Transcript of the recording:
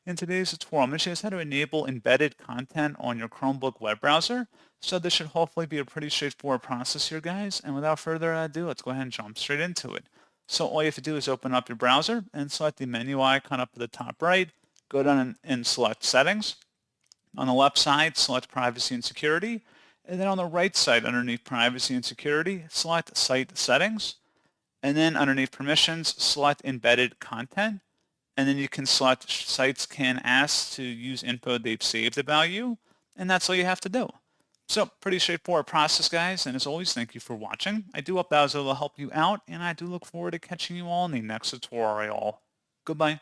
In today's tutorial, I'm going to show you guys how to enable embedded content on your Chromebook web browser. So this should hopefully be a pretty straightforward process here, guys. And without further ado, let's go ahead and jump straight into it. So all you have to do is open up your browser and select the menu icon up at the top right. Go down and select Settings. On the left side, select Privacy and Security. And then on the right side, underneath Privacy and Security, select Site Settings. And then underneath Permissions, select Embedded Content. And then you can select sites can ask to use info they've saved about you. And that's all you have to do. So pretty straightforward process, guys. And as always, thank you for watching. I do hope that was able to help you out. And I do look forward to catching you all in the next tutorial. Goodbye.